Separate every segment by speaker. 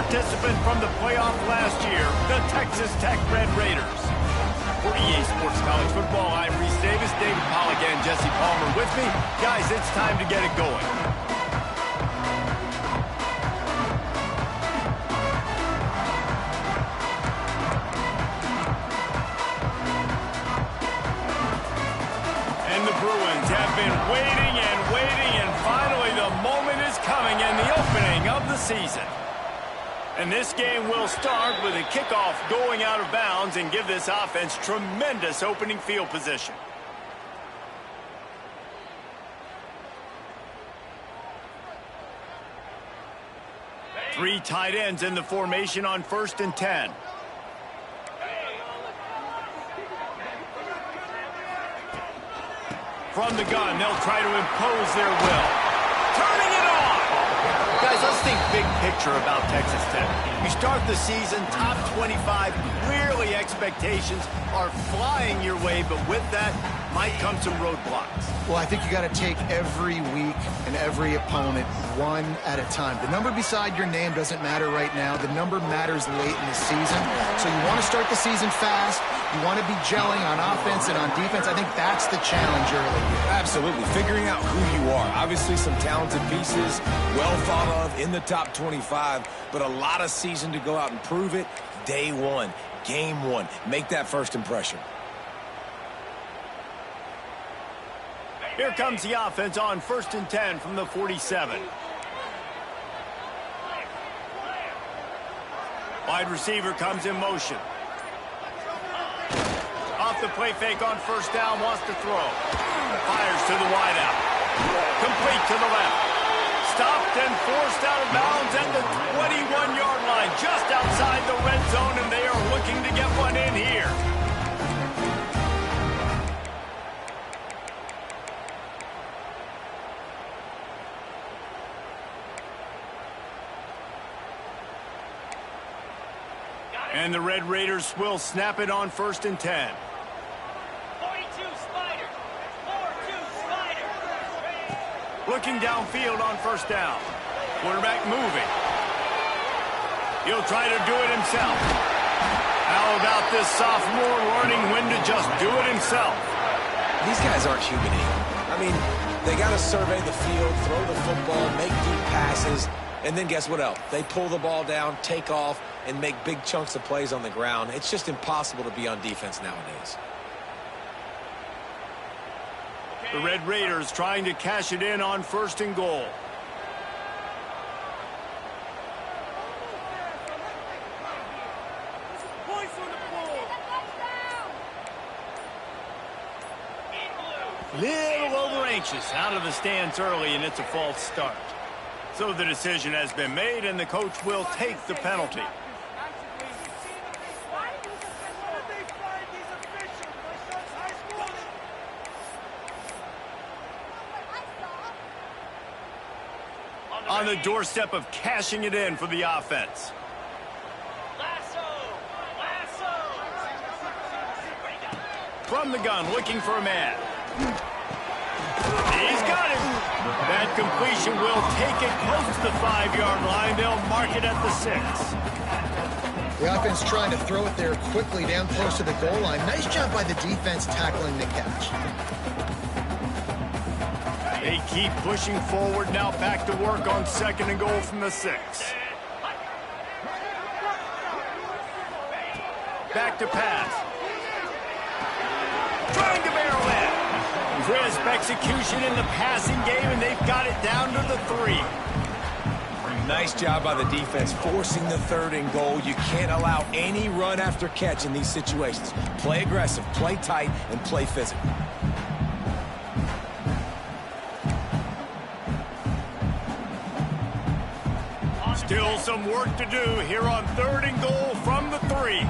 Speaker 1: participant from the playoff last year, the Texas Tech Red Raiders. For EA Sports College Football, I'm Reese Davis, David Pollack, and Jesse Palmer with me. Guys, it's time to get it going. And the Bruins have been waiting and waiting, and finally the moment is coming and the opening of the season. And this game will start with a kickoff going out of bounds and give this offense tremendous opening field position. Three tight ends in the formation on 1st and 10. From the gun, they'll try to impose their will. Turning it on! Guys, let's think big picture about Texas Tech. You start the season top 25. Clearly expectations are flying your way, but with that might come some roadblocks.
Speaker 2: Well, I think you got to take every week and every opponent one at a time. The number beside your name doesn't matter right now. The number matters late in the season. So you want to start the season fast. You want to be gelling on offense and on defense. I think that's the challenge early here.
Speaker 3: Absolutely. Figuring out who you are. Obviously some talented pieces, well thought of in the top 25, but a lot of season to go out and prove it. Day one, game one. Make that first impression.
Speaker 1: Here comes the offense on 1st and 10 from the 47. Wide receiver comes in motion. Off the play fake on 1st down, wants to throw. Fires to the wideout. Complete to the left. Stopped and forced out of bounds at the 21-yard line, just outside the red zone, and they are looking to get one in here. And the Red Raiders will snap it on 1st and 10.
Speaker 4: 42 Spiders. 4-2 Spiders.
Speaker 1: Looking downfield on 1st down. Quarterback moving. He'll try to do it himself. How about this sophomore learning when to just do it himself?
Speaker 3: These guys aren't human either. I mean, they got to survey the field, throw the football, make deep passes, and then guess what else? They pull the ball down, take off, and make big chunks of plays on the ground. It's just impossible to be on defense nowadays.
Speaker 1: The Red Raiders trying to cash it in on 1st and goal. Little over anxious out of the stance early, and it's a false start. So the decision has been made, and the coach will take the penalty. On the doorstep of cashing it in for the offense. From the gun, looking for a man. He's got him. That completion will take it close to the 5-yard line. They'll mark it at the 6.
Speaker 2: The offense trying to throw it there quickly down close to the goal line. Nice job by the defense tackling the catch.
Speaker 1: They keep pushing forward now, back to work on 2nd and goal from the 6. Back to pass. Trying to barrel in. Crisp execution in the passing game, and they've got it down to the 3.
Speaker 3: Nice job by the defense forcing the 3rd and goal. You can't allow any run after catch in these situations. Play aggressive, play tight, and play physical.
Speaker 1: Still some work to do here on 3rd and goal from the 3.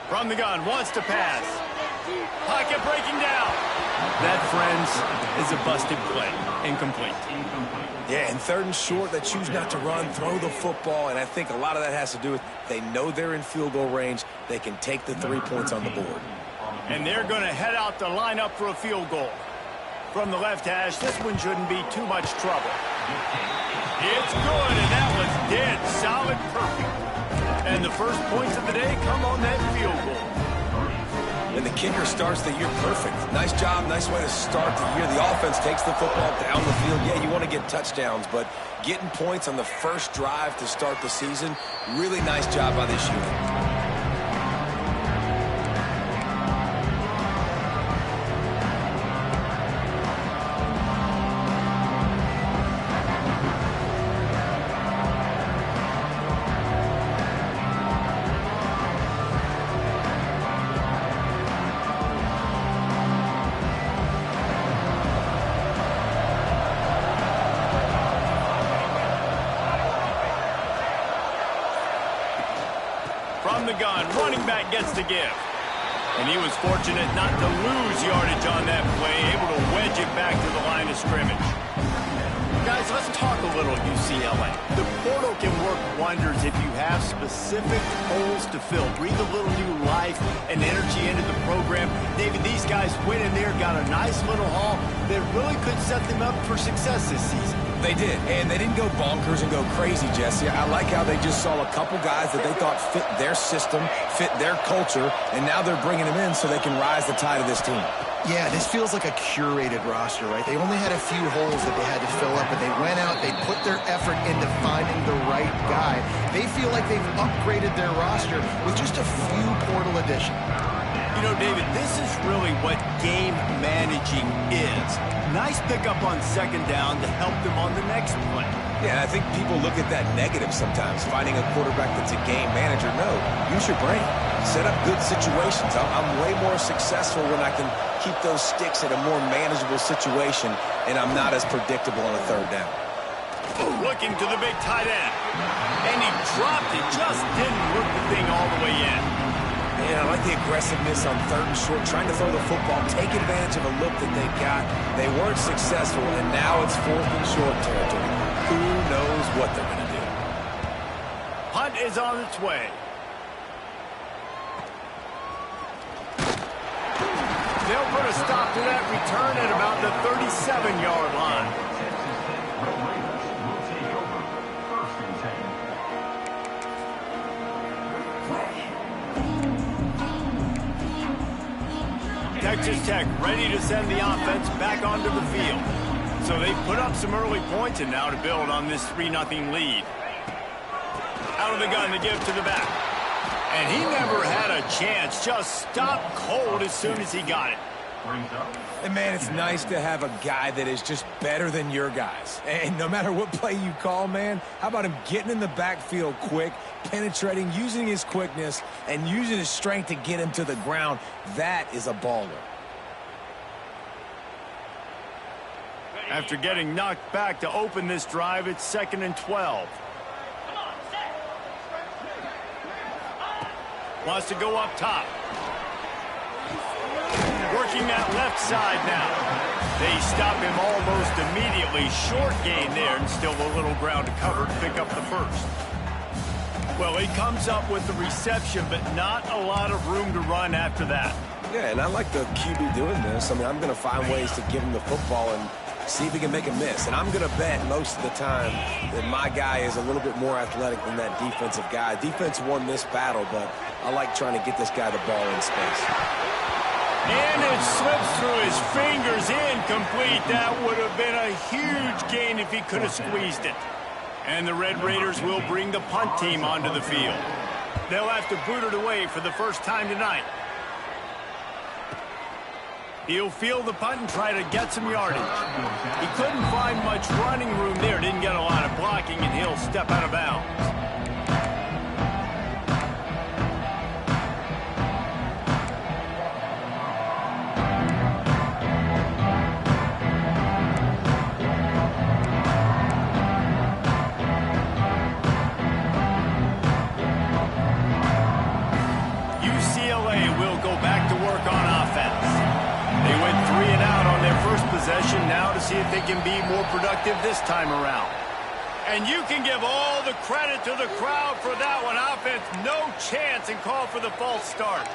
Speaker 1: From the gun, wants to pass. Pocket breaking down. That, friends, is a busted play. Incomplete.
Speaker 3: Yeah, and 3rd and short, they choose not to run, throw the football, and I think a lot of that has to do with they know they're in field goal range. They can take the 3 points on the board.
Speaker 1: And they're going to head out to line up for a field goal. From the left hash, this one shouldn't be too much trouble. It's good, and that was dead solid perfect. And the first points of the day come on that field goal.
Speaker 3: And the kicker starts the year perfect. Nice job, nice way to start the year. The offense takes the football down the field. Yeah, you want to get touchdowns, but getting points on the first drive to start the season, really nice job by this unit.
Speaker 1: From the gun, running back gets the give. And he was fortunate not to lose yardage on that play, able to wedge it back to the line of scrimmage. Guys, let's talk a little UCLA. The portal can work wonders if you have specific holes to fill. Breathe a little new life and energy into the program. David, these guys went in there, got a nice little haul that really could set them up for success this season.
Speaker 3: They did, and they didn't go bonkers and go crazy, Jesse. I like how they just saw a couple guys that they thought fit their system, fit their culture, and now they're bringing them in so they can rise the tide of this team.
Speaker 2: Yeah, this feels like a curated roster, right? They only had a few holes that they had to fill up, but they went out, they put their effort into finding the right guy. They feel like they've upgraded their roster with just a few portal additions.
Speaker 1: You know, David, this is really what game managing is. Nice pickup on second down to help them on the next play.
Speaker 3: Yeah, and I think people look at that negative sometimes, finding a quarterback that's a game manager. No, use your brain. Set up good situations. I'm way more successful when I can keep those sticks at a more manageable situation, and I'm not as predictable on a third down.
Speaker 1: Looking to the big tight end. And he dropped it, just didn't work the thing all the way in.
Speaker 3: Man, I like the aggressiveness on third and short, trying to throw the football, take advantage of a look that they got. They weren't successful, and now it's fourth and short territory. Who knows what they're going to do?
Speaker 1: Punt is on its way. They'll put a stop to that return at about the 37-yard line. Texas Tech ready to send the offense back onto the field. So they put up some early points and now to build on this 3-0 lead. Out of the gun to give to the back. And he never had a chance, just stopped cold as soon as he got it.
Speaker 3: And, man, it's nice to have a guy that is just better than your guys. And no matter what play you call, man, how about him getting in the backfield quick, penetrating, using his quickness, and using his strength to get him to the ground? That is a baller.
Speaker 1: After getting knocked back to open this drive, it's 2nd and 12. Wants to go up top. Working that left side now. They stop him almost immediately. Short gain there and still a little ground to cover to pick up the first. Well, he comes up with the reception, but not a lot of room to run after that.
Speaker 3: Yeah, and I like the QB doing this. I mean, I'm going to find ways to give him the football and see if he can make a miss. And I'm going to bet most of the time that my guy is a little bit more athletic than that defensive guy. Defense won this battle, but I like trying to get this guy the ball in space.
Speaker 1: And it slips through his fingers, incomplete. That would have been a huge gain if he could have squeezed it. And the Red Raiders will bring the punt team onto the field. They'll have to boot it away for the first time tonight. He'll field the punt and try to get some yardage. He couldn't find much running room there, didn't get a lot of blocking, and he'll step out of bounds. Now to see if they can be more productive this time around. And you can give all the credit to the crowd for that one. Offense, no chance, and call for the false start.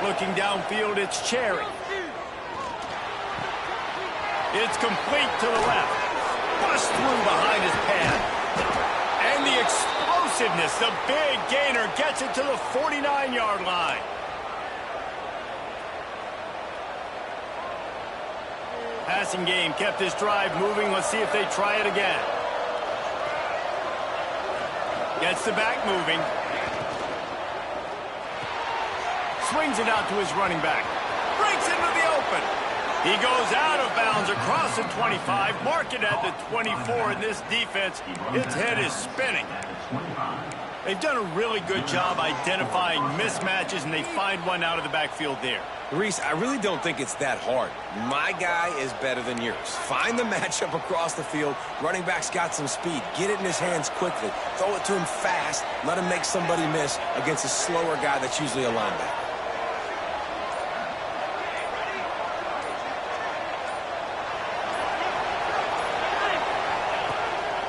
Speaker 1: Looking downfield, it's Cherry. It's complete to the left. Bust through behind his pad. And the explosiveness, the big gainer gets it to the 49-yard line. Passing game kept this drive moving. Let's see if they try it again. Gets the back moving. Swings it out to his running back. Breaks into the open. He goes out of bounds across the 25. Mark it at the 24. In this defense, its head is spinning. They've done a really good job identifying mismatches, and they find one out of the backfield there.
Speaker 3: Reese, I really don't think it's that hard. My guy is better than yours. Find the matchup across the field. Running back's got some speed. Get it in his hands quickly. Throw it to him fast. Let him make somebody miss against a slower guy that's usually a linebacker.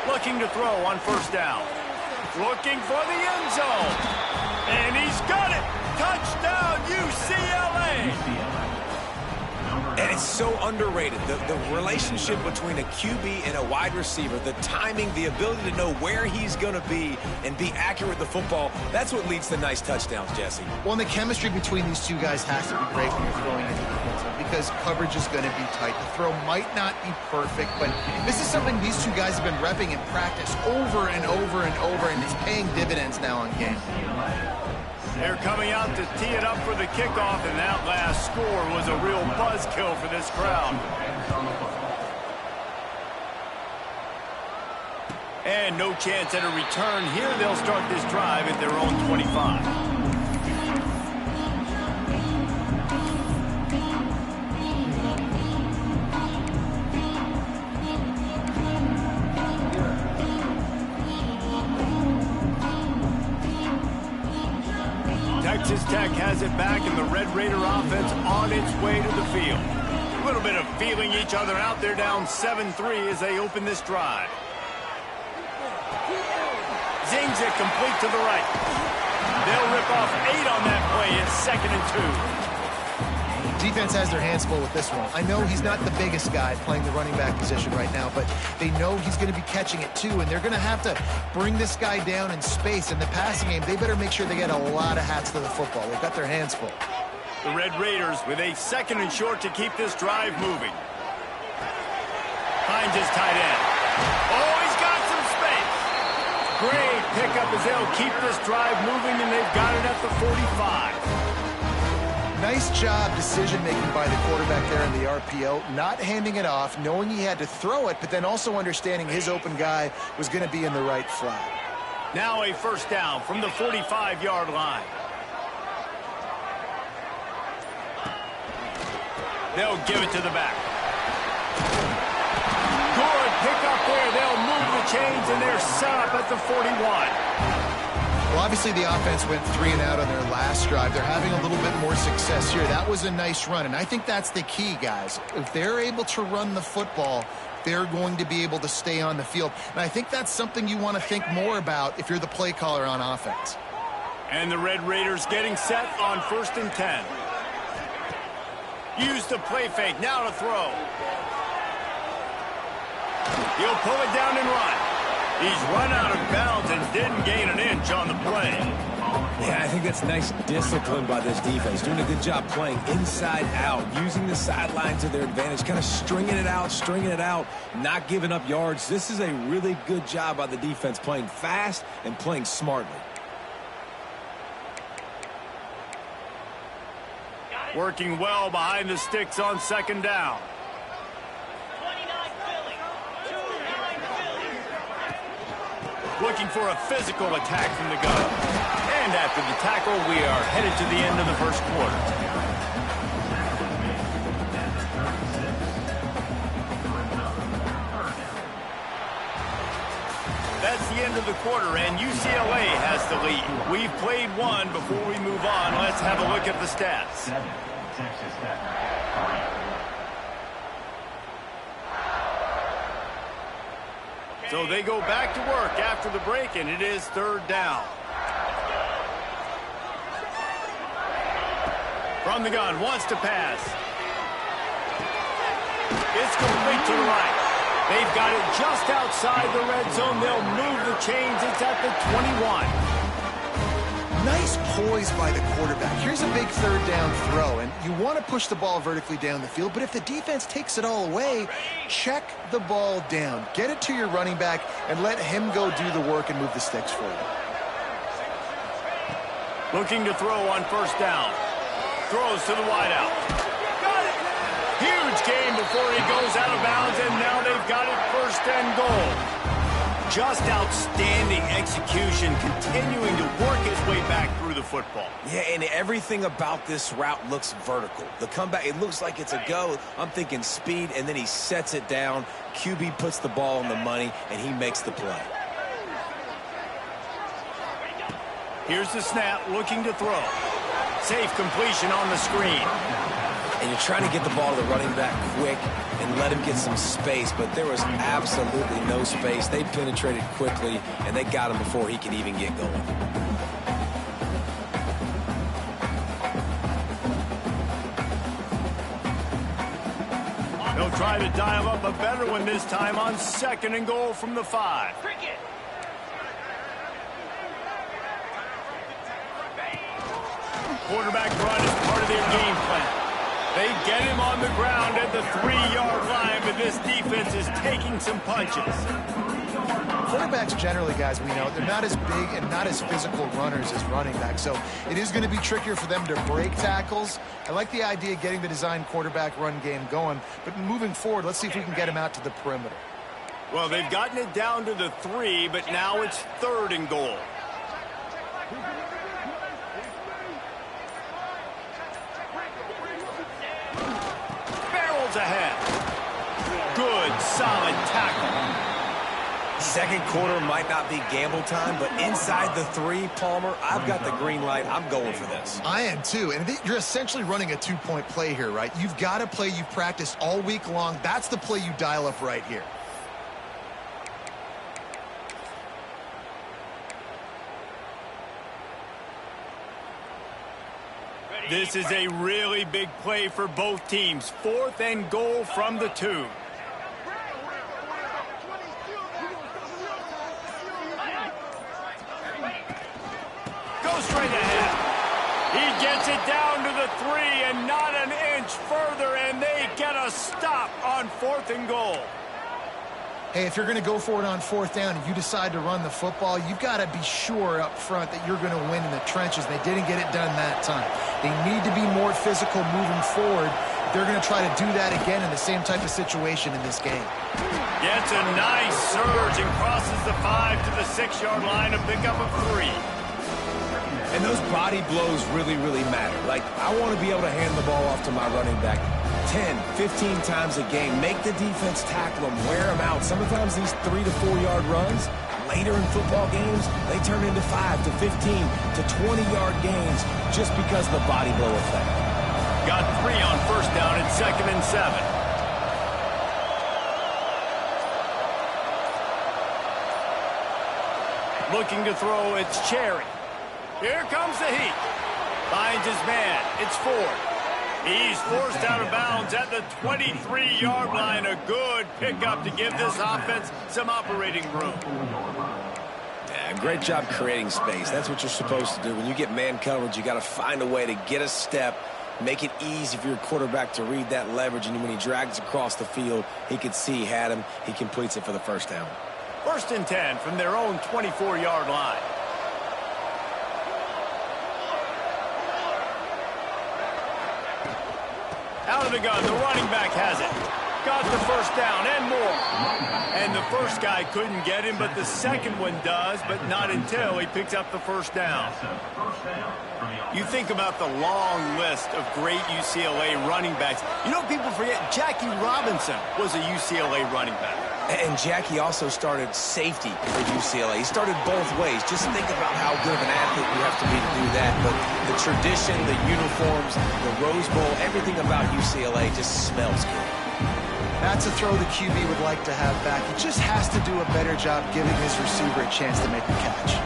Speaker 1: Looking to throw on first down. Looking for the end zone. And he's got it. Touchdown, UCLA.
Speaker 3: And it's so underrated. The relationship between a QB and a wide receiver, the timing, the ability to know where he's going to be and be accurate with the football, that's what leads to nice touchdowns, Jesse.
Speaker 2: Well, and the chemistry between these two guys has to be great when you're throwing into the end zone because coverage is going to be tight. The throw might not be perfect, but this is something these two guys have been repping in practice over and over and over, and it's paying dividends now on game.
Speaker 1: They're coming out to tee it up for the kickoff, and that last score was a real buzzkill for this crowd. And no chance at a return here. They'll start this drive at their own 25. Texas Tech has it back, and the Red Raider offense on its way to the field. A little bit of feeling each other out. They're down 7-3 as they open this drive. Zings it complete to the right. They'll rip off 8 on that play. It's 2nd and 2.
Speaker 2: Defense has their hands full with this one. I know he's not the biggest guy playing the running back position right now, but they know he's going to be catching it too, and they're going to have to bring this guy down in space. In the passing game, they better make sure they get a lot of hats to the football. They've got their hands full.
Speaker 1: The Red Raiders with a 2nd and short to keep this drive moving. Finds his tight end. Oh, he's got some space. Great pickup as they'll keep this drive moving, and they've got it at the 45.
Speaker 2: Nice job decision-making by the quarterback there in the RPO, not handing it off, knowing he had to throw it, but then also understanding his open guy was going to be in the right flat.
Speaker 1: Now a first down from the 45-yard line. They'll give it to the back. Good pick up there. They'll move the chains, and they're set up at the 41.
Speaker 2: Well, obviously the offense went 3 and out on their last drive. They're having a little bit more success here. That was a nice run, and I think that's the key, guys. If they're able to run the football, they're going to be able to stay on the field. And I think that's something you want to think more about if you're the play caller on offense.
Speaker 1: And the Red Raiders getting set on 1st and 10. Use the play fake. Now to throw. He'll pull it down and run. He's run out of bounds and didn't gain an inch on the play.
Speaker 3: Yeah, I think that's nice discipline by this defense. Doing a good job playing inside out, using the sideline to their advantage, kind of stringing it out, not giving up yards. This is a really good job by the defense, playing fast and playing smartly.
Speaker 1: Working well behind the sticks on 2nd down. Looking for a physical attack from the gun. And after the tackle, we are headed to the end of the first quarter. That's the end of the quarter, and UCLA has the lead. We've played one. Before we move on, let's have a look at the stats.
Speaker 5: Texas Tech.
Speaker 1: So they go back to work after the break, and it is 3rd down. From the gun, wants to pass. It's complete to the right. They've got it just outside the red zone. They'll move the chains. It's at the 21.
Speaker 2: Nice poise by the quarterback. Here's a big third down throw, and you want to push the ball vertically down the field, but if the defense takes it all away, check the ball down. Get it to your running back and let him go do the work and move the sticks for you.
Speaker 1: Looking to throw on first down. Throws to the wideout. Got it! Huge gain before he goes out of bounds, and now they've got it first and goal. Just outstanding execution, continuing to work his way back through the football.
Speaker 3: Yeah, and everything about this route looks vertical. The comeback, it looks like it's a go. I'm thinking speed, and then he sets it down. QB puts the ball on the money, and he makes the play.
Speaker 1: Here's the snap, looking to throw. Safe completion on the screen.
Speaker 3: And you're trying to get the ball to the running back quick and let him get some space, but there was absolutely no space. They penetrated quickly, and they got him before he could even get going.
Speaker 1: They'll try to dial up a better one this time on second and goal from the 5. Quarterback run is part of their game plan. They get him on the ground at the 3-yard line, but this defense is taking some punches.
Speaker 2: Quarterbacks generally, guys, we know, they're not as big and not as physical runners as running backs, so it is going to be trickier for them to break tackles. I like the idea of getting the design quarterback run game going, but moving forward, let's see if we can get him out to the perimeter.
Speaker 1: Well, they've gotten it down to the 3, but now it's third and goal. Ahead. Good, solid tackle.
Speaker 3: Second quarter might not be gamble time, but inside the 3, Palmer, I've got the green light. I'm going for this.
Speaker 2: I am too, and you're essentially running a 2-point play here, right? You've got a play you've practiced all week long. That's the play you dial up right here.
Speaker 1: This is a really big play for both teams. 4th and goal from the 2. Go straight ahead. He gets it down to the 3 and not an inch further, and they get a stop on 4th and goal.
Speaker 2: Hey, if you're going to go for it on 4th down and you decide to run the football, you've got to be sure up front that you're going to win in the trenches. They didn't get it done that time. They need to be more physical moving forward. They're going to try to do that again in the same type of situation in this game.
Speaker 1: Gets a nice surge and crosses the 5 to the 6-yard line to pick up a 3.
Speaker 3: And those body blows really, really matter. Like, I want to be able to hand the ball off to my running back 10, 15 times a game. Make the defense tackle them, wear them out. Sometimes these 3 to 4-yard runs, later in football games, they turn into 5 to 15 to 20-yard gains just because of the body blow effect.
Speaker 1: Got 3 on first down at 2nd and 7. Looking to throw, it's Cherry. Here comes the heat. Finds his man. It's Ford. He's forced out of bounds at the 23-yard line. A good pickup to give this offense some operating room.
Speaker 3: Yeah, great job creating space. That's what you're supposed to do. When you get man coverage, you got to find a way to get a step, make it easy for your quarterback to read that leverage, and when he drags across the field, he can see he had him. He completes it for the first down.
Speaker 1: 1st and 10 from their own 24-yard line. Out of the gun, the running back has it. Got the first down and more. And the first guy couldn't get him, but the second one does, but not until he picks up the first down. You think about the long list of great UCLA running backs. You know, people forget Jackie Robinson was a UCLA running back.
Speaker 3: And Jackie also started safety for UCLA. He started both ways. Just think about how good of an athlete you have to be to do that. But the tradition, the uniforms, the Rose Bowl, everything about UCLA just smells good.
Speaker 2: That's a throw the QB would like to have back. He just has to do a better job giving his receiver a chance to make the catch.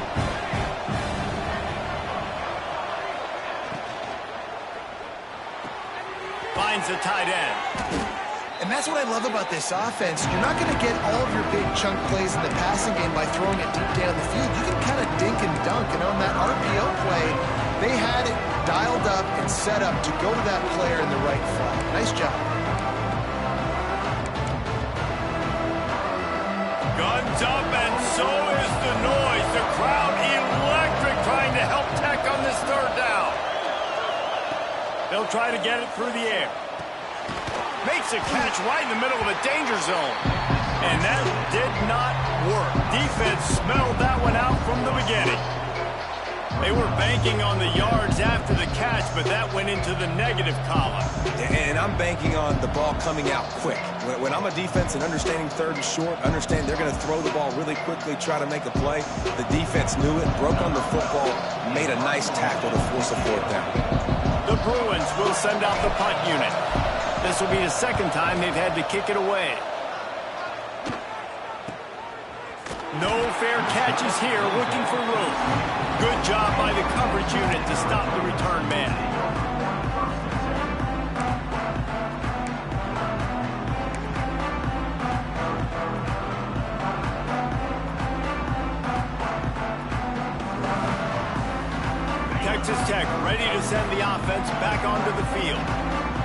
Speaker 1: finds the tight end.
Speaker 2: And that's what I love about this offense. You're not going to get all of your big chunk plays in the passing game by throwing it deep down the field. You can kind of dink and dunk. And on that RPO play, they had it dialed up and set up to go to that player in the right flat. Nice job.
Speaker 1: Guns up, and so is the noise. The crowd electric, trying to help Tech on this third down. They'll try to get it through the air. Makes a catch right in the middle of a danger zone. And that did not work. Defense smelled that one out from the beginning. They were banking on the yards after the catch, but that went into the negative column.
Speaker 3: And I'm banking on the ball coming out quick. When I'm a defense and understanding third and short, understand they're going to throw the ball really quickly, try to make a play. The defense knew it, broke on the football, made a nice tackle to force a fourth down.
Speaker 1: The Bruins will send out the punt unit. This will be the second time they've had to kick it away. No fair catches here, looking for room. Good job by the coverage unit to stop the return man. Texas Tech ready to send the offense back onto the field.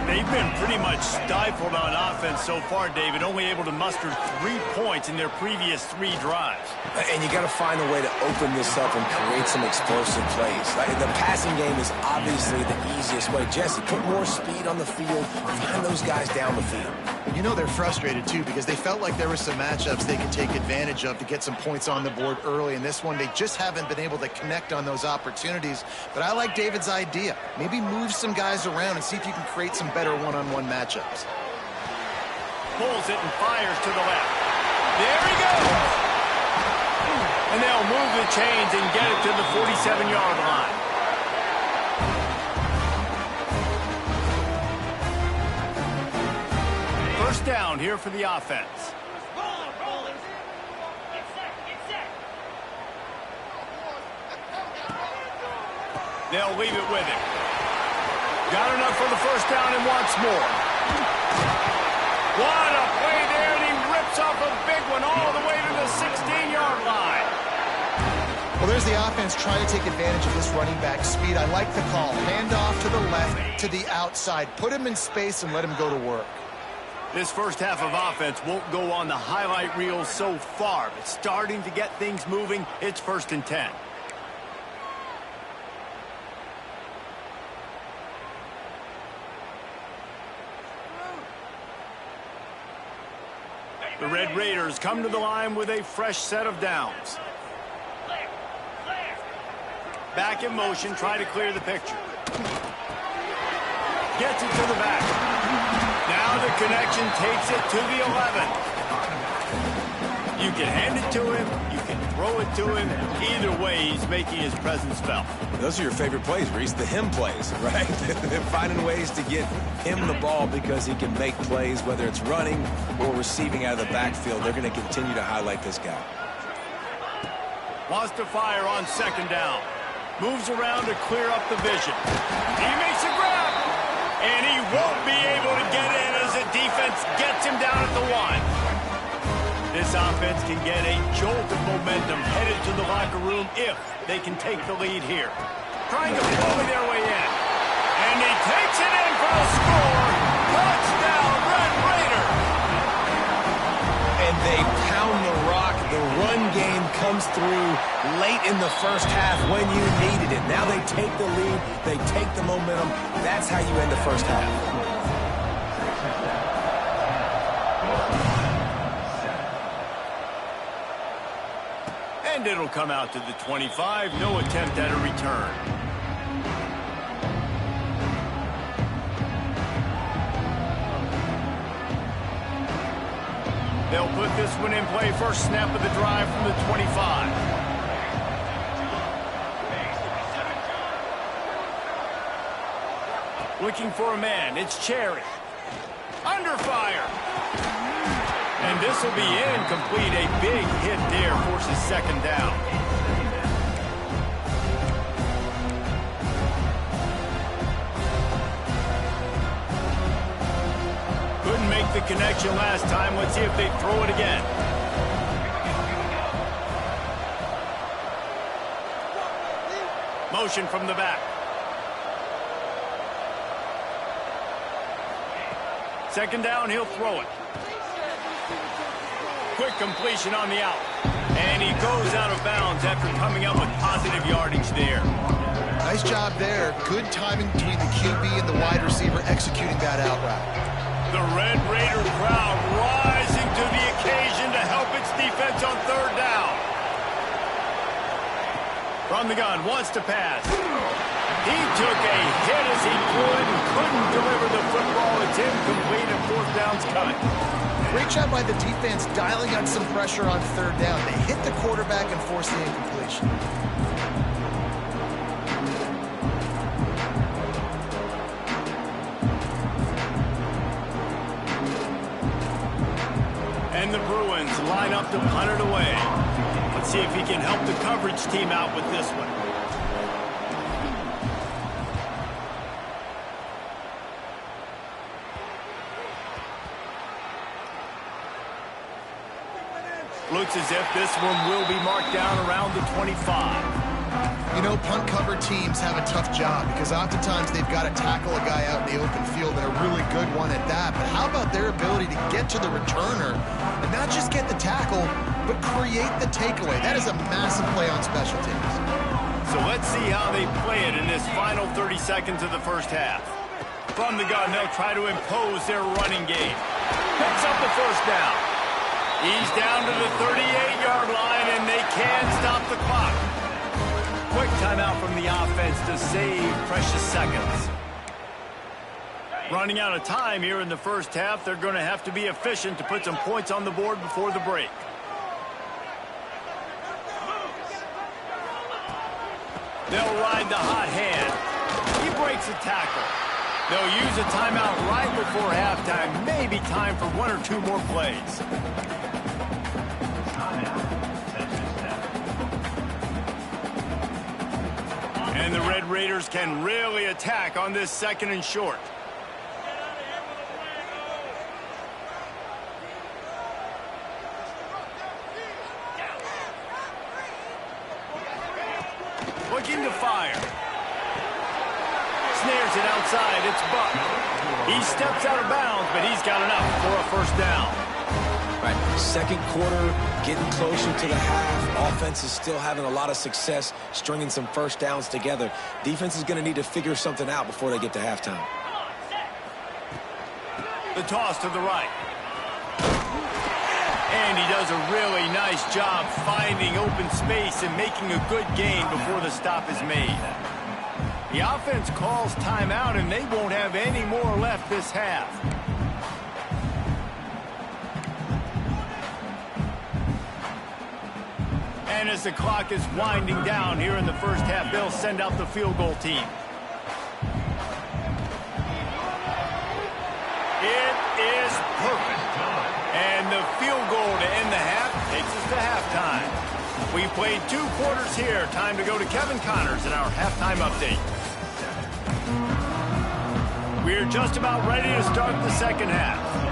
Speaker 1: They've been pretty much stifled on offense so far, David, only able to muster 3 points in their previous 3 drives.
Speaker 3: And you got to find a way to open this up and create some explosive plays. The passing game is obviously the easiest way. Jesse, put more speed on the field, find those guys down the field.
Speaker 2: And you know they're frustrated, too, because they felt like there were some matchups they could take advantage of to get some points on the board early. In this one, they just haven't been able to connect on those opportunities. But I like David's idea. Maybe move some guys around and see if you can create some better one-on-one matchups.
Speaker 1: Pulls it and fires to the left. There he goes! And they'll move the chains and get it to the 47-yard line. First down here for the offense.
Speaker 4: Rolling. Get set.
Speaker 1: They'll leave it with him. Got enough for the first down and wants more. What a play there, and he rips off a big one all the way to the 16-yard line.
Speaker 2: Well, there's the offense trying to take advantage of this running back speed. I like the call. Hand off to the left, to the outside. Put him in space and let him go to work.
Speaker 1: This first half of offense won't go on the highlight reel so far, but starting to get things moving. It's 1st and 10. The Red Raiders come to the line with a fresh set of downs. Back in motion, try to clear the picture. Gets it to the back. Now the connection takes it to the 11. You can hand it to him, you can throw it to him. Either way, he's making his presence felt.
Speaker 3: Those are your favorite plays, Reese, the him plays, right? They're finding ways to get him the ball because he can make plays, whether it's running or receiving out of the backfield. They're going to continue to highlight this guy.
Speaker 1: Wants to fire on 2nd down. Moves around to clear up the vision. He makes a grab. And he won't be able to get in as the defense gets him down at the 1. This offense can get a jolt of momentum headed to the locker room if they can take the lead here. Trying to bully their way in. And he takes it in for the score. Touchdown, Red Raiders.
Speaker 3: And they pound the rock. The run game comes through late in the first half when you needed it. Now they take the lead. They take the momentum. That's how you end the first half.
Speaker 1: And it'll come out to the 25. No attempt at a return. They'll put this one in play. First snap of the drive from the 25. Looking for a man. It's Cherry. Under fire. And this will be incomplete. A big hit there forces 2nd down. broke the connection last time. Let's see if they throw it again. Motion from the back. Second down, he'll throw it. Quick completion on the out. And he goes out of bounds after coming up with positive yardage there.
Speaker 2: Nice job there. Good timing between the QB and the wide receiver executing that out route.
Speaker 1: The Red Raider crowd rising to the occasion to help its defense on third down. From the gun, wants to pass. He took a hit as he threw it and couldn't deliver the football. It's incomplete and fourth down's coming.
Speaker 2: Great job by the defense dialing up some pressure on third down. They hit the quarterback and forced the incompletion.
Speaker 1: And the Bruins line up to punt it away. Let's see if he can help the coverage team out with this one. Looks as if this one will be marked down around the 25.
Speaker 2: You know, punt cover teams have a tough job because oftentimes they've got to tackle a guy out in the open field and a really good one at that. But how about their ability to get to the returner and not just get the tackle, but create the takeaway? That is a massive play on special teams.
Speaker 1: So let's see how they play it in this final 30 seconds of the first half. From the gun, they'll try to impose their running game. Picks up the first down. He's down to the 38-yard line, and they can't stop the clock. Quick timeout from the offense to save precious seconds. Running out of time here in the first half. They're going to have to be efficient to put some points on the board before the break. They'll ride the hot hand. He breaks a tackle. They'll use a timeout right before halftime. Maybe time for one or two more plays. And the Red Raiders can really attack on this second and short. Looking to fire. Snares it outside. It's Buck. He steps out of bounds, but he's got enough for a first down.
Speaker 3: Right, second quarter, getting closer to the half. Offense is still having a lot of success stringing some first downs together. Defense is going to need to figure something out before they get to halftime.
Speaker 1: The toss to the right. And he does a really nice job finding open space and making a good gain before the stop is made. The offense calls timeout, and they won't have any more left this half. And as the clock is winding down here in the first half, they'll send out the field goal team. It is perfect. And the field goal to end the half takes us to halftime. We played 2 quarters here. Time to go to Kevin Connors in our halftime update. We're just about ready to start the second half.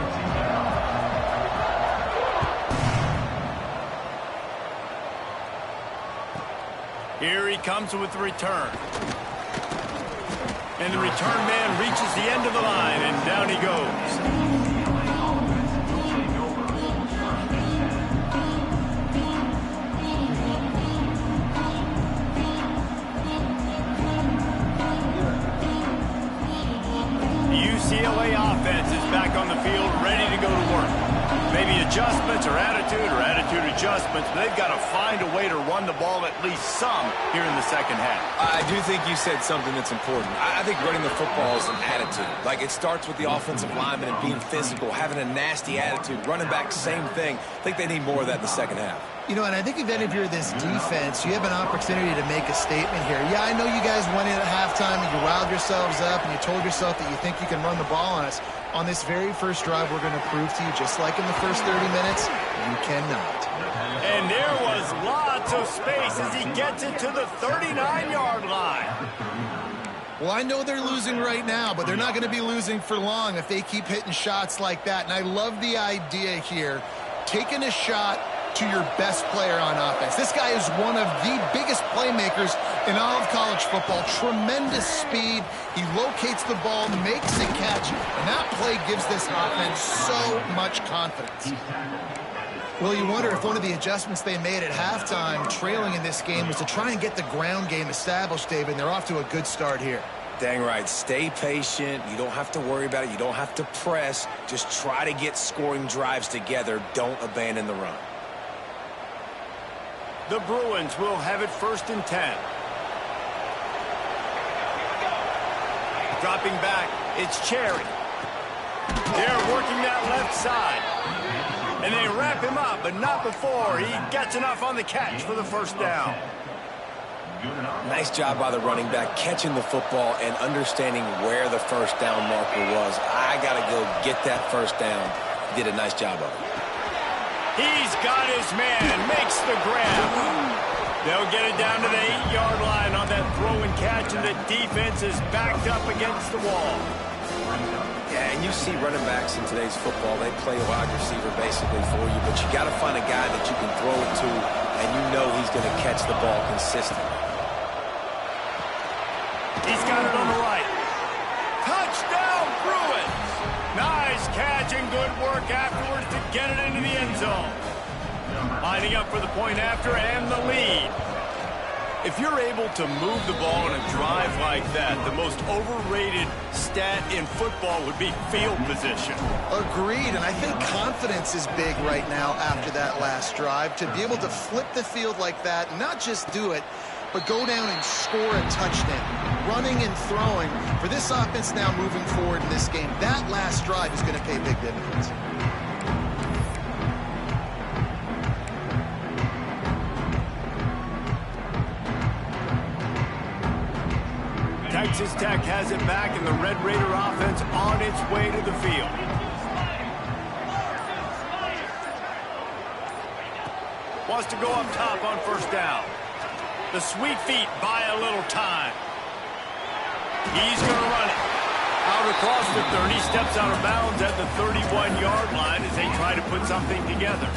Speaker 1: Here he comes with the return. And the return man reaches the end of the line, and down he goes. UCLA offense is back on the field, ready to go to work. Maybe adjustments or attitude adjustments, but they've got to find a way to run the ball at least some here in the second half.
Speaker 3: I do think you said something that's important. I think running the football is an attitude. Like, it starts with the offensive lineman and being physical, having a nasty attitude. Running back, same thing. I think they need more of that in the second half.
Speaker 2: You know, and I think if you're this defense, you have an opportunity to make a statement here. Yeah, I know you guys went in at halftime and you riled yourselves up and you told yourself that you think you can run the ball on us. On this very first drive, we're going to prove to you, just like in the first 30 minutes, you cannot.
Speaker 1: And there was lots of space as he gets it to the 39-yard line.
Speaker 2: Well, I know they're losing right now, but they're not going to be losing for long if they keep hitting shots like that. And I love the idea here, taking a shot to your best player on offense. This guy is one of the biggest playmakers in all of college football. Tremendous speed. He locates the ball, makes a catch, and that play gives this offense so much confidence. Well, you wonder if one of the adjustments they made at halftime, trailing in this game, was to try and get the ground game established, David, and they're off to a good start here.
Speaker 3: Dang right. Stay patient. You don't have to worry about it. You don't have to press. Just try to get scoring drives together. Don't abandon the run.
Speaker 1: The Bruins will have it 1st and 10. Dropping back, it's Cherry. They're working that left side. And they wrap him up, but not before he gets enough on the catch for the 1st down.
Speaker 3: Nice job by the running back, catching the football and understanding where the 1st down marker was. I got to go get that 1st down. He did a nice job of it.
Speaker 1: He's got his man, makes the grab. They'll get it down to the 8-yard line on that throw and catch, and the defense is backed up against the wall.
Speaker 3: Yeah, and you see running backs in today's football, they play a wide receiver basically for you, but you got to find a guy that you can throw it to, and you know he's going to catch the ball consistently.
Speaker 1: He's got it on the right. Touchdown, Bruins! Nice catch and good work afterwards to get it into the end zone. Lining up for the point after and the lead. If you're able to move the ball in a drive like that, the most overrated stat in football would be field position.
Speaker 2: Agreed, and I think confidence is big right now after that last drive. To be able to flip the field like that, not just do it, but go down and score a touchdown. Running and throwing. For this offense now moving forward in this game, that last drive is going to pay big dividends.
Speaker 1: Texas Tech has it back, and the Red Raider offense on its way to the field. Wants to go up top on 1st down. The sweet feet buy a little time. He's going to run it. Out across the 30, steps out of bounds at the 31-yard line as they try to put something together.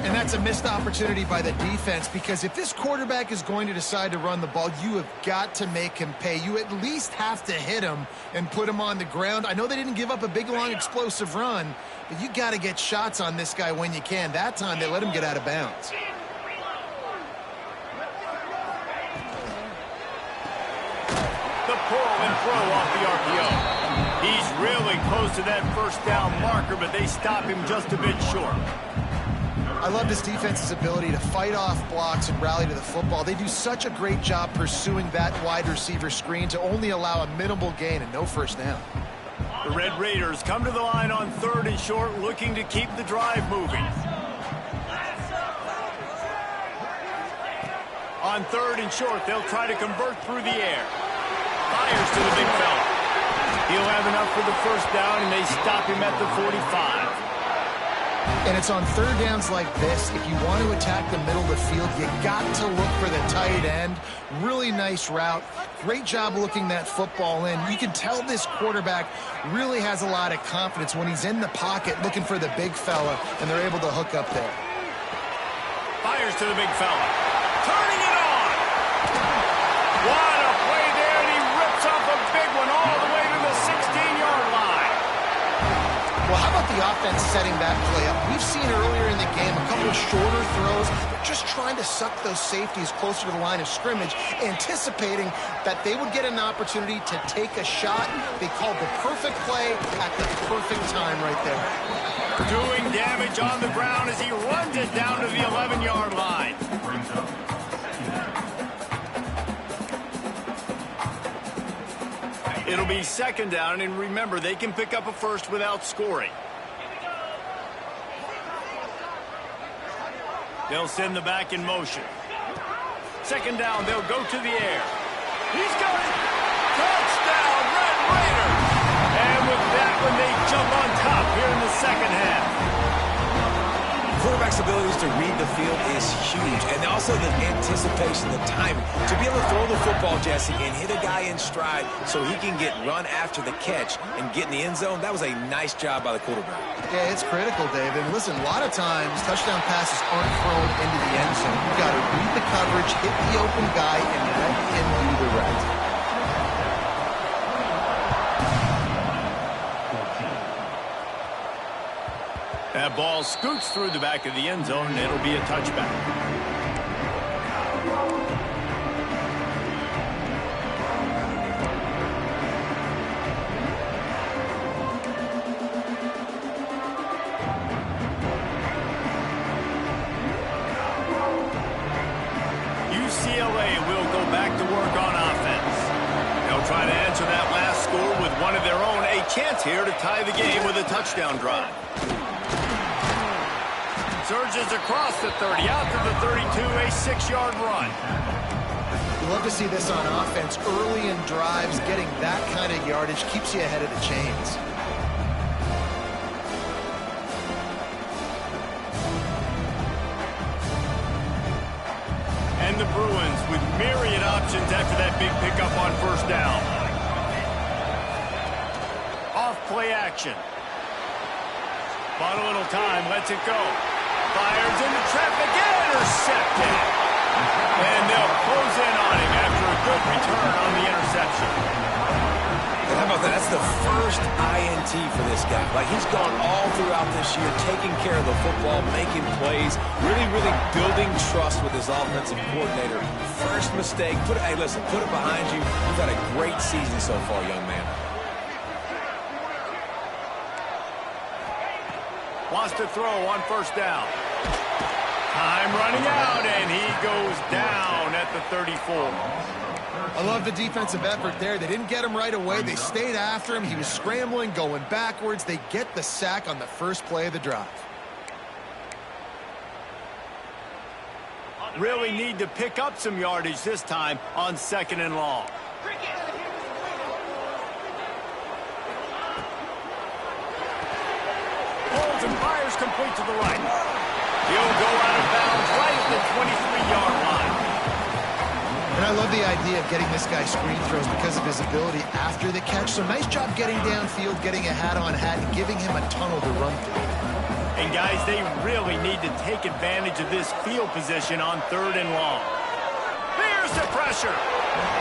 Speaker 2: And that's a missed opportunity by the defense, because if this quarterback is going to decide to run the ball, you have got to make him pay. You at least have to hit him and put him on the ground. I know they didn't give up a big, long, explosive run, but you got to get shots on this guy when you can. That time they let him get out of bounds.
Speaker 1: The pull and throw off the RPO. He's really close to that 1st down marker, but they stop him just a bit short.
Speaker 2: I love this defense's ability to fight off blocks and rally to the football. They do such a great job pursuing that wide receiver screen to only allow a minimal gain and no 1st down.
Speaker 1: The Red Raiders come to the line on 3rd and short, looking to keep the drive moving. On 3rd and short, they'll try to convert through the air. Fires to the big fella. He'll have enough for the 1st down, and they stop him at the 45.
Speaker 2: And it's on 3rd downs like this, if you want to attack the middle of the field, you got to look for the tight end. Really nice route. Great job looking that football in. You can tell this quarterback really has a lot of confidence when he's in the pocket looking for the big fella, and they're able to hook up there.
Speaker 1: Fires to the big fella. Turning it on. What a play there, and he rips off a big one all the way to the 16-yard line.
Speaker 2: Well, how about the offense setting that play up? We've seen earlier in the game a couple of shorter throws. They're just trying to suck those safeties closer to the line of scrimmage, anticipating that they would get an opportunity to take a shot. They called the perfect play at the perfect time right there.
Speaker 1: Doing damage on the ground as he runs it down to the 11-yard line. It'll be 2nd down, and remember, they can pick up a 1st without scoring. They'll send the back in motion. 2nd down, they'll go to the air. He's got it! Touchdown, Red Raiders! And with that one, they jump on top here in the 2nd half.
Speaker 3: quarterback's abilities to read the field is huge. And also the anticipation, the timing. To be able to throw the football, Jesse, and hit a guy in stride so he can get run after the catch and get in the end zone, that was a nice job by the quarterback.
Speaker 2: Yeah, it's critical, Dave. And listen, a lot of times touchdown passes aren't thrown into the end zone. You've got to read the coverage, hit the open guy, and let him do the rest.
Speaker 1: That ball scoots through the back of the end zone, and it'll be a touchback. UCLA will go back to work on offense. They'll try to answer that last score with one of their own. A chance here to tie the game with a touchdown drive. Surges across the 30, out to the 32, a 6-yard run.
Speaker 2: You love to see this on offense. Early in drives, getting that kind of yardage keeps you ahead of the chains.
Speaker 1: And the Bruins with myriad options after that big pickup on first down. Off play action. Bought a little time, lets it go. Fires into traffic, intercepted. And they'll close in on him after a good return on the interception.
Speaker 3: And how about that? That's the first INT for this guy. Like, he's gone all throughout this year, taking care of the football, making plays, really building trust with his offensive coordinator. First mistake, hey, listen, put it behind you. You've had a great season so far, young man.
Speaker 1: Wants to throw on first down. Time running out, and he goes down at the 34.
Speaker 2: I love the defensive effort there. They didn't get him right away. They stayed after him. He was scrambling, going backwards. They get the sack on the first play of the drive.
Speaker 1: Really need to pick up some yardage this time on 2nd and long. Holds and fires complete to the right. He'll go out of bounds right at the 23-yard line.
Speaker 2: And I love the idea of getting this guy screen throws because of his ability after the catch. So nice job getting downfield, getting a hat-on-hat, and giving him a tunnel to run through.
Speaker 1: And guys, they really need to take advantage of this field position on 3rd and long. There's the pressure.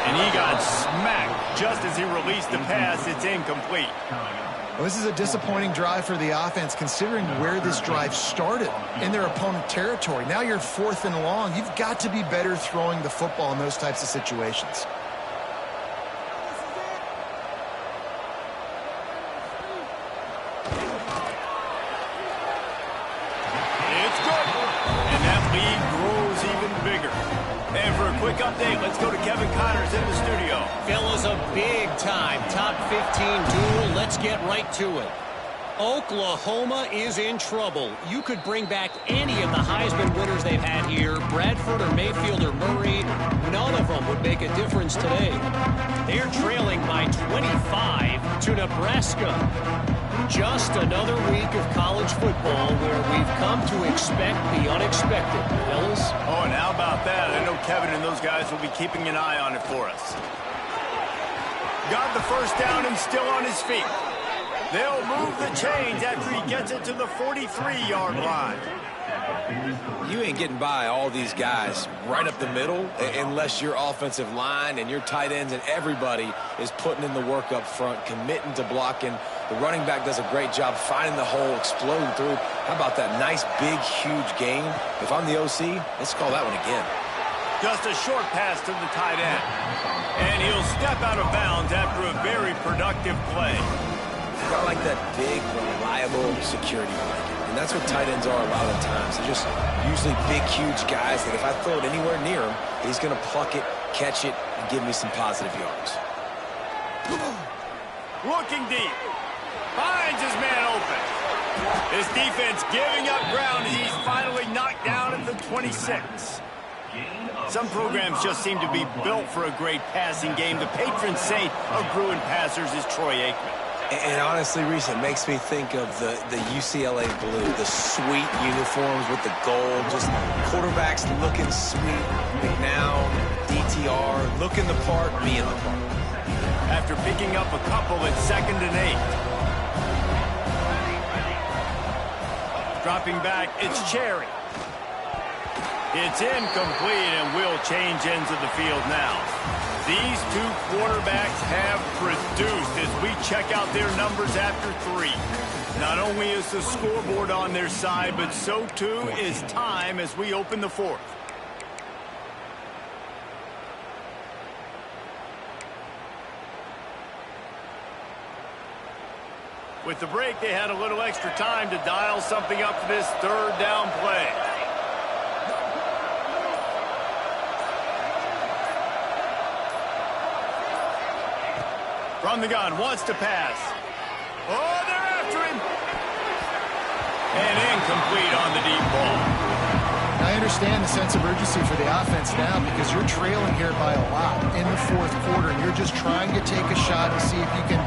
Speaker 1: And he got smacked just as he released the pass. It's incomplete.
Speaker 2: Well, this is a disappointing drive for the offense, considering where this drive started in their opponent territory. Now you're 4th and long. You've got to be better throwing the football in those types of situations.
Speaker 1: It's good. And that lead grows even bigger. And for a quick update, let's go to Kevin Connors in the studio.
Speaker 6: Fellas, a big-time top 15 duel. Let's get right to it. Oklahoma is in trouble. You could bring back any of the Heisman winners they've had here, Bradford or Mayfield or Murray. None of them would make a difference today. They're trailing by 25 to Nebraska. Just another week of college football where we've come to expect the unexpected, fellas.
Speaker 1: Oh, and how about that? I know Kevin and those guys will be keeping an eye on it for us. Got the first down and still on his feet. They'll move the chains after he gets it to the 43-yard line.
Speaker 3: You ain't getting by all these guys right up the middle unless your offensive line and your tight ends and everybody is putting in the work up front, committing to blocking. The running back does a great job finding the hole, exploding through. How about that nice, big, huge game? If I'm the OC, let's call that one again.
Speaker 1: Just a short pass to the tight end. And he'll step out of bounds after a very productive play.
Speaker 3: I like that big, reliable security blanket. And that's what tight ends are a lot of the times. They're just usually big, huge guys that if I throw it anywhere near him, he's going to pluck it, catch it, and give me some positive yards.
Speaker 1: Looking deep. Finds his man open. His defense giving up ground as he's finally knocked down at the 26. Some programs just seem to be built for a great passing game. The patron saint of Bruin passers is Troy Aikman.
Speaker 3: And honestly, Reese, it makes me think of the UCLA blue, the sweet uniforms with the gold, just quarterbacks looking sweet, McNown, DTR, looking the part, being the part.
Speaker 1: After picking up a couple at 2nd and 8. Dropping back, it's Cherry. It's incomplete, and we'll change ends of the field now. These two quarterbacks have produced as we check out their numbers after 3. Not only is the scoreboard on their side, but so too is time as we open the 4th. With the break, they had a little extra time to dial something up for this 3rd down play. From the gun, wants to pass. Oh, they're after him. And incomplete on the deep ball.
Speaker 2: I understand the sense of urgency for the offense now because you're trailing here by a lot in the 4th quarter. And you're just trying to take a shot and see if you can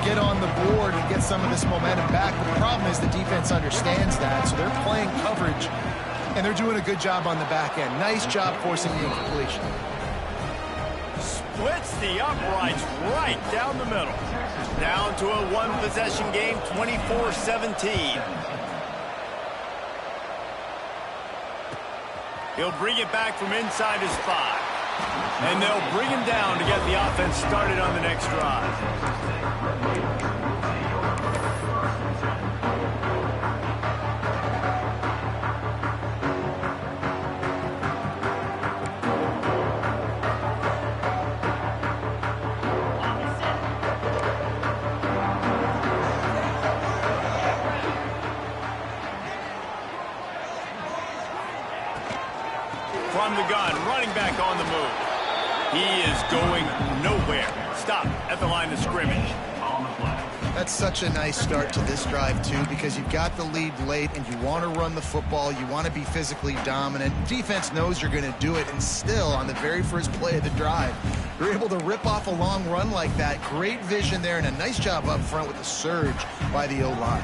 Speaker 2: get on the board and get some of this momentum back. But the problem is the defense understands that, so they're playing coverage, and they're doing a good job on the back end. Nice job forcing the incompletion.
Speaker 1: Splits the uprights right down the middle. Down to a 1-possession game, 24-17. He'll bring it back from inside his 5. And they'll bring him down to get the offense started on the next drive. From the gun, running back on the move. He is going nowhere. Stop at the line of scrimmage.
Speaker 2: That's such a nice start to this drive, too, because you've got the lead late and you want to run the football. You want to be physically dominant. Defense knows you're going to do it, and still, on the very first play of the drive, you're able to rip off a long run like that. Great vision there, and a nice job up front with the surge by the O-line.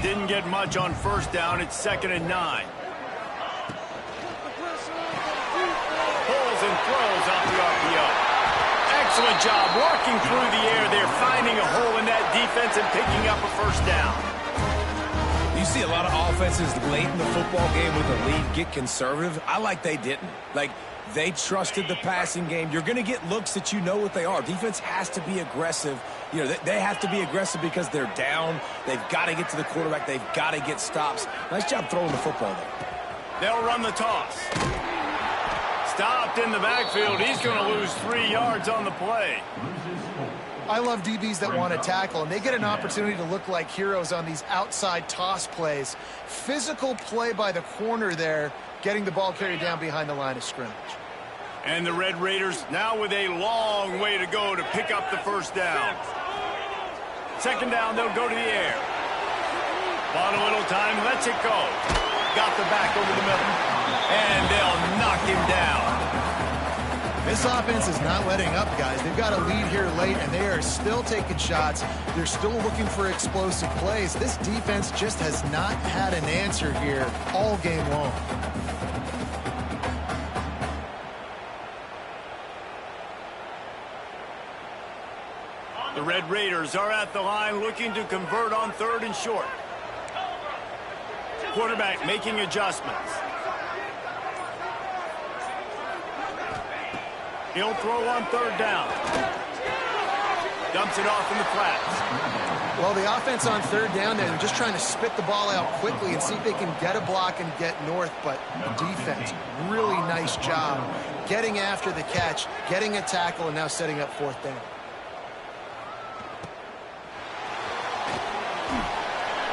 Speaker 1: Didn't get much on 1st down. It's 2nd and 9. And throws off the RPO. Excellent job walking through the air there, finding a hole in that defense and picking up a 1st down.
Speaker 3: You see a lot of offenses late in the football game with the lead get conservative. I like they didn't. Like, they trusted the passing game. You're going to get looks that you know what they are. Defense has to be aggressive. You know, they have to be aggressive because they're down. They've got to get to the quarterback. They've got to get stops. Nice job throwing the football there.
Speaker 1: They'll run the toss. Stopped in the backfield. He's going to lose 3 yards on the play.
Speaker 2: I love DBs that want to tackle, and they get an opportunity to look like heroes on these outside toss plays. Physical play by the corner there, getting the ball carried down behind the line of scrimmage.
Speaker 1: And the Red Raiders now with a long way to go to pick up the 1st down. 2nd down, they'll go to the air. Bought a little time, lets it go. Got the back over the middle. And they'll knock him down.
Speaker 2: This offense is not letting up, guys. They've got a lead here late, and they are still taking shots. They're still looking for explosive plays. This defense just has not had an answer here all game long.
Speaker 1: The Red Raiders are at the line looking to convert on 3rd and short. Quarterback making adjustments. He'll throw on 3rd down. Dumps it off in the flats.
Speaker 2: Well, the offense on 3rd down, they're just trying to spit the ball out quickly and see if they can get a block and get north. But the defense, really nice job getting after the catch, getting a tackle, and now setting up 4th down.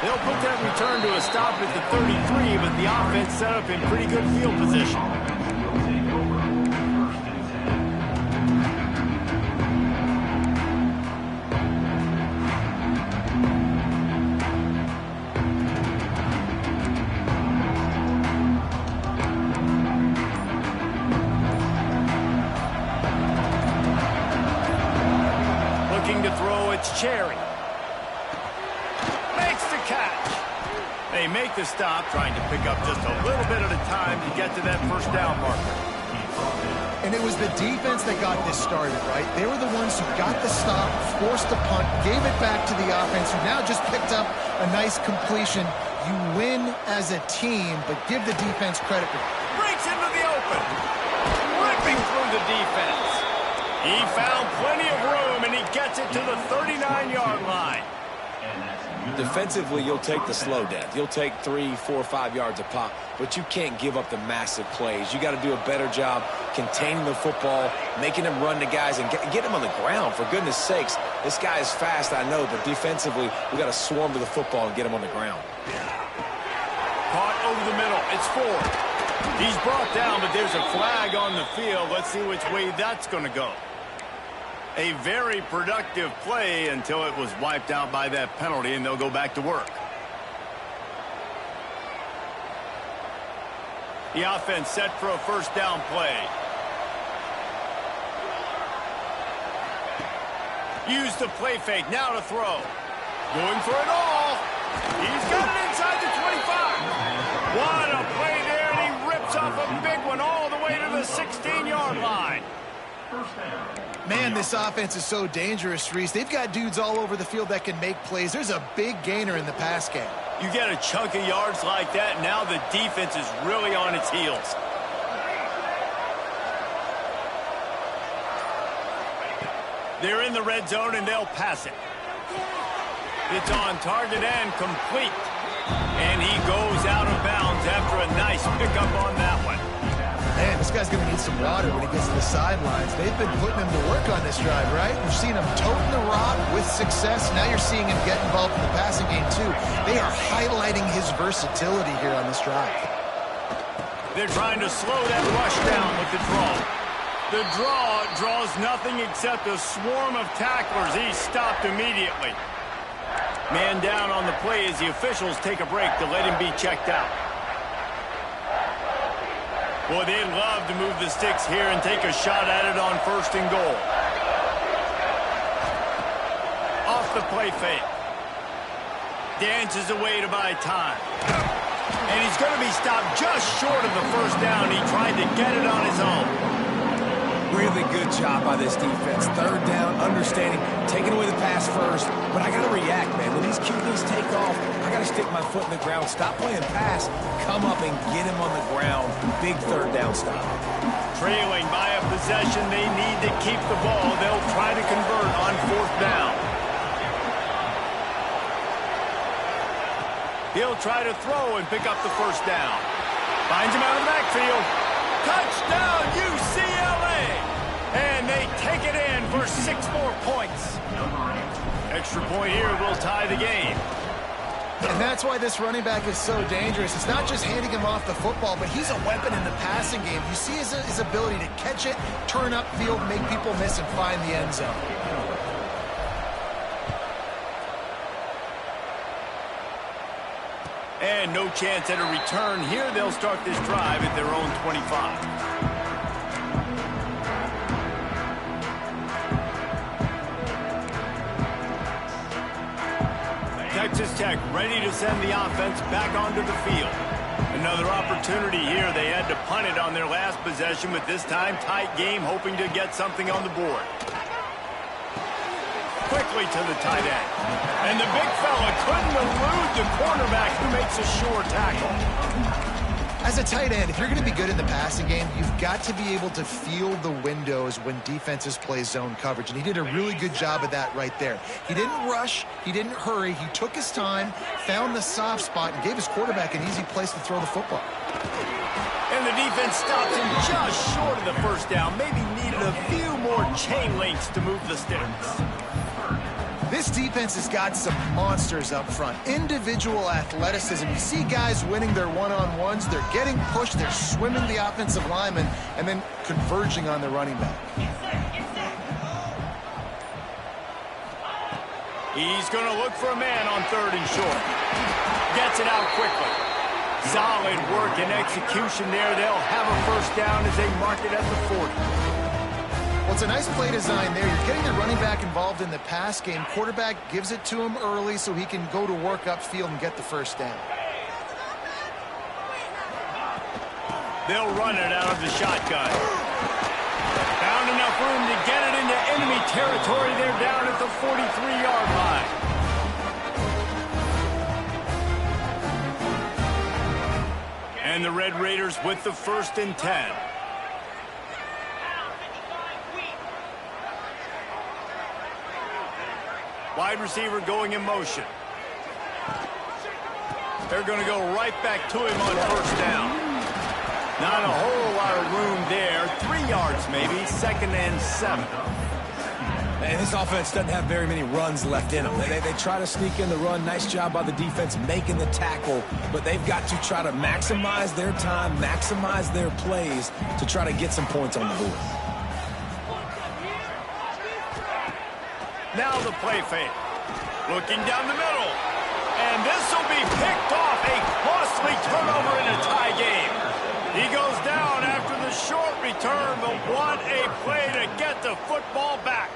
Speaker 1: They'll put that return to a stop at the 33, but the offense set up in pretty good field position. Looking to throw, it's Cherry. make the stop, trying to pick up just a little bit at a time to get to that first down marker.
Speaker 2: And it was the defense that got this started, right? They were the ones who got the stop, forced the punt, gave it back to the offense, who now just picked up a nice completion. You win as a team, but give the defense credit.
Speaker 1: Breaks into the open. Ripping through the defense. He found plenty of room, and he gets it to the 39-yard line.
Speaker 3: Defensively, you'll take the slow death. You'll take 3, 4, 5 yards a pop, but you can't give up the massive plays. You got to do a better job containing the football, making them run to guys, and get them on the ground. For goodness sakes, this guy is fast, I know, but defensively, we got to swarm to the football and get him on the ground.
Speaker 1: Caught over the middle. It's 4. He's brought down, but there's a flag on the field. Let's see which way that's going to go. A very productive play until it was wiped out by that penalty, and they'll go back to work. The offense set for a first down play. Use the play fake, now to throw. Going for it all. He's got it inside the 25. What a play there, and he rips off a big one all the way to the 16-yard line.
Speaker 2: Man, this offense is so dangerous, Reese. They've got dudes all over the field that can make plays. There's a big gainer in the pass game.
Speaker 1: You get a chunk of yards like that, now the defense is really on its heels. They're in the red zone, and they'll pass it. It's on target and complete. And he goes out of bounds after a nice pickup on that one.
Speaker 2: Man, this guy's going to need some water when he gets to the sidelines. They've been putting him to work on this drive, right? We've seen him toting the rock with success. Now you're seeing him get involved in the passing game, too. They are highlighting his versatility here on this drive.
Speaker 1: They're trying to slow that rush down with the draw. The draw draws nothing except a swarm of tacklers. He's stopped immediately. Man down on the play as the officials take a break to let him be checked out. Boy, they'd love to move the sticks here and take a shot at it on 1st and goal. Off the play fake. Dances away to buy time. And he's going to be stopped just short of the first down. He tried to get it on his own.
Speaker 3: Really good job by this defense. 3rd down, understanding, taking away the pass first. But I got to react, man. When these QBs take off, I got to stick my foot in the ground, stop playing pass, come up and get him on the ground. Big 3rd down stop.
Speaker 1: Trailing by a possession, they need to keep the ball. They'll try to convert on 4th down. He'll try to throw and pick up the first down. Finds him out of the backfield. Touchdown, UCLA! And they take it in for 6 more points. Extra point here will tie the game.
Speaker 2: And that's why this running back is so dangerous. It's not just handing him off the football, but he's a weapon in the passing game. You see his ability to catch it, turn upfield, make people miss, and find the end zone.
Speaker 1: And no chance at a return here. They'll start this drive at their own 25. Texas Tech ready to send the offense back onto the field. Another opportunity here. They had to punt it on their last possession, but this time tight game, hoping to get something on the board. Quickly to the tight end. And the big fella couldn't elude the cornerback who makes a sure tackle.
Speaker 2: As a tight end, if you're going to be good in the passing game, you've got to be able to feel the windows when defenses play zone coverage. And he did a really good job of that right there. He didn't rush. He didn't hurry. He took his time, found the soft spot, and gave his quarterback an easy place to throw the football.
Speaker 1: And the defense stops him just short of the first down. Maybe needed a few more chain links to move the sticks.
Speaker 2: This defense has got some monsters up front. Individual athleticism. You see guys winning their one-on-ones. They're getting pushed. They're swimming the offensive lineman and then converging on the running back.
Speaker 1: He's going to look for a man on 3rd and short. Gets it out quickly. Solid work and execution there. They'll have a first down as they mark it at the 40.
Speaker 2: Well, it's a nice play design there. You're getting the running back involved in the pass game. Quarterback gives it to him early so he can go to work upfield and get the first down.
Speaker 1: They'll run it out of the shotgun. Found enough room to get it into enemy territory. They're down at the 43-yard line. And the Red Raiders with the 1st and 10. Wide receiver going in motion. They're going to go right back to him on 1st down. Not a whole lot of room there. 3 yards maybe. 2nd and 7.
Speaker 3: And this offense doesn't have very many runs left in them. They try to sneak in the run. Nice job by the defense making the tackle. But they've got to try to maximize their time, maximize their plays to try to get some points on the board.
Speaker 1: Now the play fake. Looking down the middle. And this will be picked off. A costly turnover in a tie game. He goes down after the short return, but what a play to get the football back.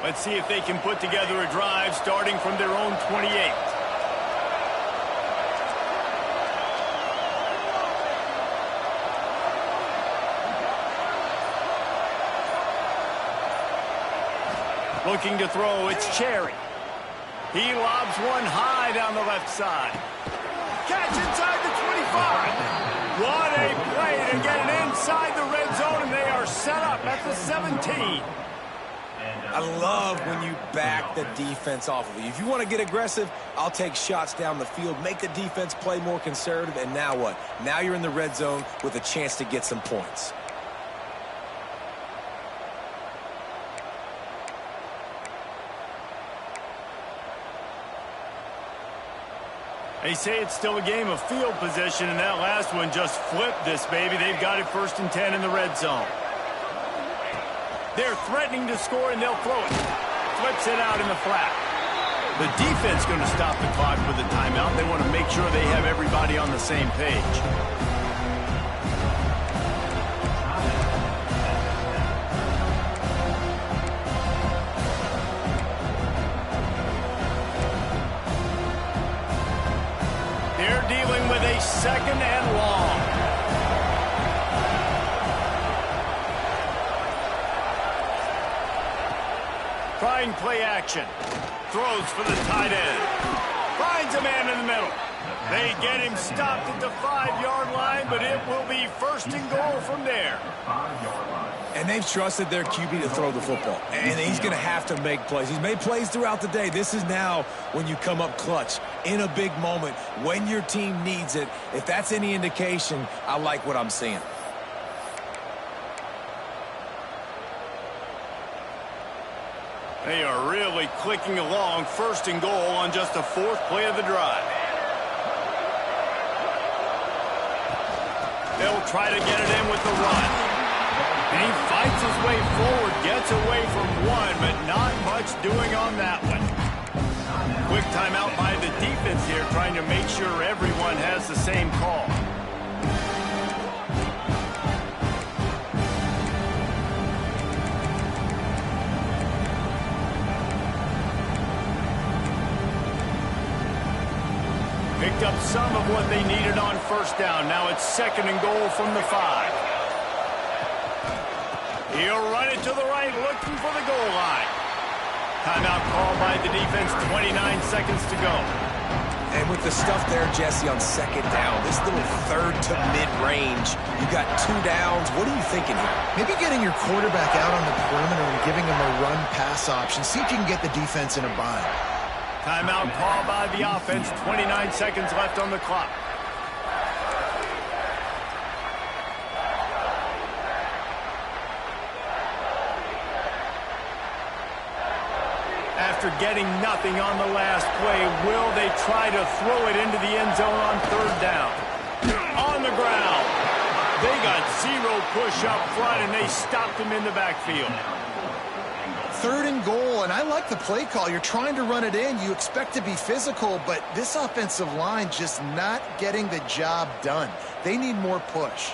Speaker 1: Let's see if they can put together a drive starting from their own 28. Looking to throw, it's Cherry. He lobs one high down the left side. Catch inside the 25. What a play to get it inside the red zone, and they are set up at the 17.
Speaker 3: I love when you back the defense off of you. If you want to get aggressive, I'll take shots down the field, make the defense play more conservative, and now what? Now you're in the red zone with a chance to get some points.
Speaker 1: They say it's still a game of field position, and that last one just flipped this baby. They've got it 1st and 10 in the red zone. They're threatening to score, and they'll throw it. Flips it out in the flat. The defense going to stop the clock with a timeout. They want to make sure they have everybody on the same page. They're dealing with a 2nd and long. Trying play action. Throws for the tight end. Finds a man in the middle. They get him stopped at the 5-yard line, but it will be 1st and goal from there.
Speaker 3: And they've trusted their QB to throw the football. And he's going to have to make plays. He's made plays throughout the day. This is now when you come up clutch in a big moment when your team needs it. If that's any indication, I like what I'm seeing.
Speaker 1: They are really clicking along. 1st and goal on just the 4th play of the drive. They'll try to get it in with the run. And he fights his way forward, gets away from one, but not much doing on that one. Quick timeout by the defense here, trying to make sure everyone has the same call. Picked up some of what they needed on 1st down. Now it's 2nd and goal from the 5. He'll run it to the right, looking for the goal line. Timeout called by the defense, 29 seconds to go.
Speaker 3: And with the stuff there, Jesse, on 2nd down, this little 3rd to mid-range, you got 2 downs. What are you thinking here?
Speaker 2: Maybe getting your quarterback out on the perimeter and giving him a run-pass option. See if you can get the defense in a bind.
Speaker 1: Timeout called by the offense. 29 seconds left on the clock. After getting nothing on the last play, will they try to throw it into the end zone on 3rd down? On the ground. They got 0 push up front, and they stopped him in the backfield.
Speaker 2: 3rd and goal, and I like the play call. You're trying to run it in. You expect to be physical, but this offensive line just not getting the job done. They need more push.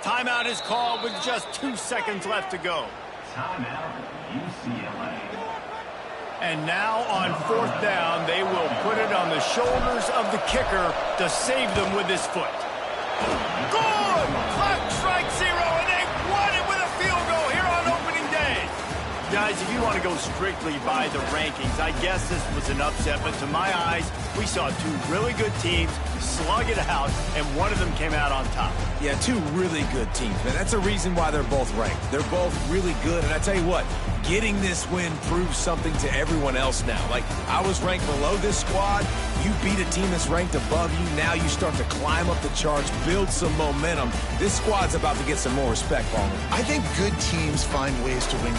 Speaker 1: Timeout is called with just 2 seconds left to go.
Speaker 5: Timeout, UCLA.
Speaker 1: And now on 4th down, they will put it on the shoulders of the kicker to save them with his foot. Good! Clock strike 0, and they won it with a field goal here on opening day. Guys, if you want to go strictly by the rankings, I guess this was an upset, but to my eyes, we saw two really good teams slug it out, and one of them came out on top.
Speaker 3: Yeah, two really good teams, man. That's a reason why they're both ranked. They're both really good, and I tell you what, getting this win proves something to everyone else now. Like, I was ranked below this squad. You beat a team that's ranked above you. Now you start to climb up the charts, build some momentum. This squad's about to get some more respect, Palmer.
Speaker 2: I think good teams find ways to win